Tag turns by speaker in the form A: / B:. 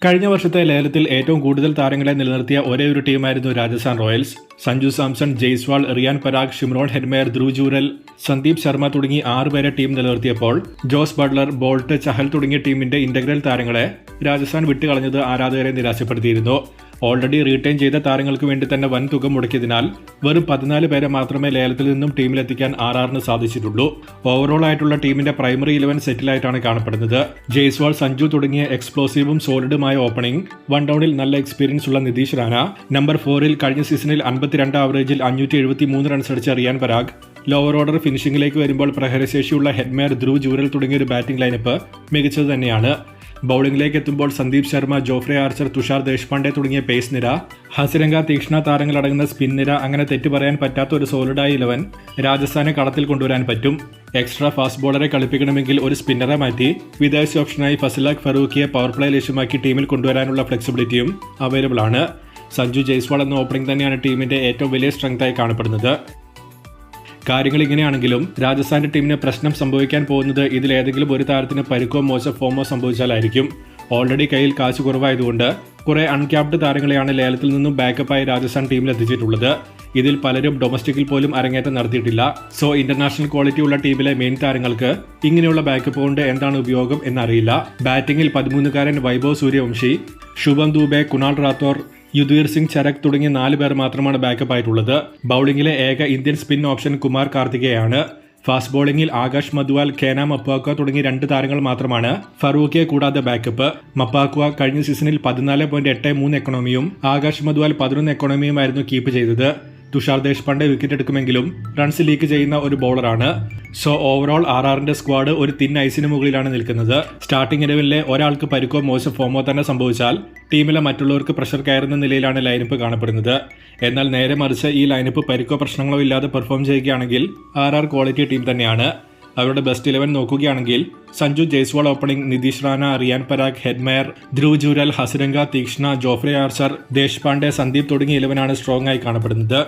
A: കഴിഞ്ഞ വർഷത്തെ ലേലത്തിൽ ഏറ്റവും കൂടുതൽ താരങ്ങളെ നിലനിർത്തിയ ഒരേയൊരു ടീമായിരുന്നു Rajasthan Royals. Sanju Samson, Jaiswal, Riyan Parag, Shimron Hetmyer, Dhruv Jurel, Sandeep Sharma തുടങ്ങി 6 പേരെ ടീം നിലനിർത്തിയപ്പോൾ ജോസ് ബട്ട്ലർ, ബോൾട്ട്, ചഹൽ തുടങ്ങിയ ടീമിന്റെ ഇന്റഗ്രൽ താരങ്ങളെ രാജസ്ഥാൻ വിട്ടുകളഞ്ഞത് ആരാധകരെ നിരാശപ്പെടുത്തിയിരുന്നു. ഓൾറെഡി റീറ്റെയിൻ ചെയ്ത താരങ്ങൾക്ക് വേണ്ടി തന്നെ വൻ തുക മുടക്കിയതിനാൽ വെറും 14 പേരെ മാത്രമേ ലേലത്തിൽ നിന്നും ടീമിലെത്തിക്കാൻ RRന് സാധിച്ചിട്ടുള്ളൂ. ഓവറോൾ ആയിട്ടുള്ള ടീമിന്റെ പ്രൈമറി 11 സെറ്റിലായിട്ടാണ് കാണപ്പെടുന്നത്. ജയ്സ്വാൾ, സഞ്ജു തുടങ്ങിയ എക്സ്പ്ലോസീവും സോളിഡുമായ ഓപ്പണിംഗ്, 1 ഡൌണിൽ നല്ല എക്സ്പീരിയൻസ് ഉള്ള നിതീഷ് റാന, നമ്പർ 4-ൽ കഴിഞ്ഞ സീസണിൽ 52 ആവറേജിൽ 573 റൺസ് അടിച്ച റിയാൻ പരാഗ്, ലോവർ ഓർഡർ ഫിനിഷിംഗിലേക്ക് വരുമ്പോൾ പ്രഹരശേഷിയുള്ള ഹെറ്റ്മയർ, ധ്രുവ് ജൂറൽ തുടങ്ങിയ ഒരു ബാറ്റിംഗ് ലൈനപ്പ് മികച്ചത് തന്നെയാണ്. ബൌളിംഗിലേക്ക് എത്തുമ്പോൾ സന്ദീപ് ശർമ്മ, ജോഫ്രെ ആർച്ചർ, തുഷാർ ദേശ്പാണ്ഡെ തുടങ്ങിയ പേസ് നിര, ഹസിരംഗ, തീക്ഷ്ണ താരങ്ങളടങ്ങുന്ന സ്പിൻ നിര, അങ്ങനെ തെറ്റു പറയാൻ പറ്റാത്ത ഒരു സോളിഡായ 11 രാജസ്ഥാനെ കളത്തിൽ കൊണ്ടുവരാൻ പറ്റും. എക്സ്ട്രാ ഫാസ്റ്റ് ബോളറെ കളിപ്പിക്കണമെങ്കിൽ ഒരു സ്പിന്നറെ മാറ്റി വിദേശ ഓപ്ഷനായി ഫസിലാഖ് ഫറൂഖിയെ പവർ പ്ലേ ലക്ഷ്യമാക്കി ടീമിൽ കൊണ്ടുവരാനുള്ള ഫ്ലെക്സിബിലിറ്റിയും അവൈലബിൾ ആണ്. സഞ്ജു, ജയ്സ്വാൾ എന്ന ഓപ്പണിംഗ് തന്നെയാണ് ടീമിന്റെ ഏറ്റവും വലിയ സ്ട്രെങ്തായി കാണപ്പെടുന്നത്. കാര്യങ്ങൾ ഇങ്ങനെയാണെങ്കിലും രാജസ്ഥാന്റെ ടീമിന് പ്രശ്നം സംഭവിക്കാൻ പോകുന്നത് ഇതിലേതെങ്കിലും ഒരു താരത്തിന് പരിക്കോ മോശം ഫോമോ സംഭവിച്ചാലായിരിക്കും. ഓൾറെഡി കയ്യിൽ കാശ് കുറവായതുകൊണ്ട് കുറെ അൺക്യാപ്ഡ് താരങ്ങളെയാണ് ലേലത്തിൽ നിന്നും ബാക്കപ്പായി രാജസ്ഥാൻ ടീമിൽ എത്തിച്ചിട്ടുള്ളത്. ഇതിൽ പലരും ഡൊമസ്റ്റിക്കിൽ പോലും അരങ്ങേറ്റം നടത്തിയിട്ടില്ല. സോ ഇന്റർനാഷണൽ ക്വാളിറ്റി ഉള്ള ടീമിലെ മെയിൻ താരങ്ങൾക്ക് ഇങ്ങനെയുള്ള ബാക്കപ്പ് കൊണ്ട് എന്താണ് ഉപയോഗം എന്നറിയില്ല. ബാറ്റിംഗിൽ 13-കാരൻ വൈഭവ് സൂര്യവംശി, ശുഭം ദൂബെ, കുണാൽ റാത്തോർ, യുദ്വീർ സിംഗ് ചരക് തുടങ്ങിയ 4 പേർ മാത്രമാണ് ബാക്കപ്പ് ആയിട്ടുള്ളത്. ബൌളിംഗിലെ ഏക ഇന്ത്യൻ സ്പിൻ ഓപ്ഷൻ കുമാർ കാർത്തികയാണ്. ഫാസ്റ്റ് ബോളിംഗിൽ ആകാശ് മദ്വാൽ, ഖേന മപ്പാക്വ തുടങ്ങി 2 താരങ്ങൾ മാത്രമാണ് ഫറൂഖിയെ കൂടാതെ ബാക്കപ്പ്. മപ്പാക്വ കഴിഞ്ഞ സീസണിൽ 14.83 എക്കണോമിയും ആകാശ് മദ്വാൽ 11 എക്കണോമിയുമായിരുന്നു കീപ്പ് ചെയ്തത്. തുഷാർ ദേശ്പാണ്ഡെ വിക്കറ്റ് എടുക്കുമെങ്കിലും റൺസ് ലീക്ക് ചെയ്യുന്ന ഒരു ബോളറാണ്. സോ ഓവറോൾ RRന്റെ സ്ക്വാഡ് ഒരു തിൻ ഐസിന് മുകളിലാണ് നിൽക്കുന്നത്. സ്റ്റാർട്ടിംഗ് 11-ലെ ഒരാൾക്ക് പരിക്കോ മോശം ഫോമോ തന്നെ സംഭവിച്ചാൽ ടീമിലെ മറ്റുള്ളവർക്ക് പ്രഷർ കയറുന്ന നിലയിലാണ് ലൈനപ്പ് കാണപ്പെടുന്നത്. എന്നാൽ നേരെ മറിച്ച് ഈ ലൈനപ്പ് പരിക്കോ പ്രശ്നങ്ങളോ ഇല്ലാതെ പെർഫോം ചെയ്യുകയാണെങ്കിൽ RR ക്വാളിറ്റി ടീം തന്നെയാണ്. അവരുടെ ബെസ്റ്റ് 11 നോക്കുകയാണെങ്കിൽ Sanju, Jaiswal opening, Nitish Rana, Riyan Parag, Hetmyer, Dhruv Jurel, Hasaranga, Theekshana, Jofra Archer, Deshpande, Sandeep തുടങ്ങിയ 11 ആണ് സ്ട്രോങ് ആയി കാണപ്പെടുന്നത്.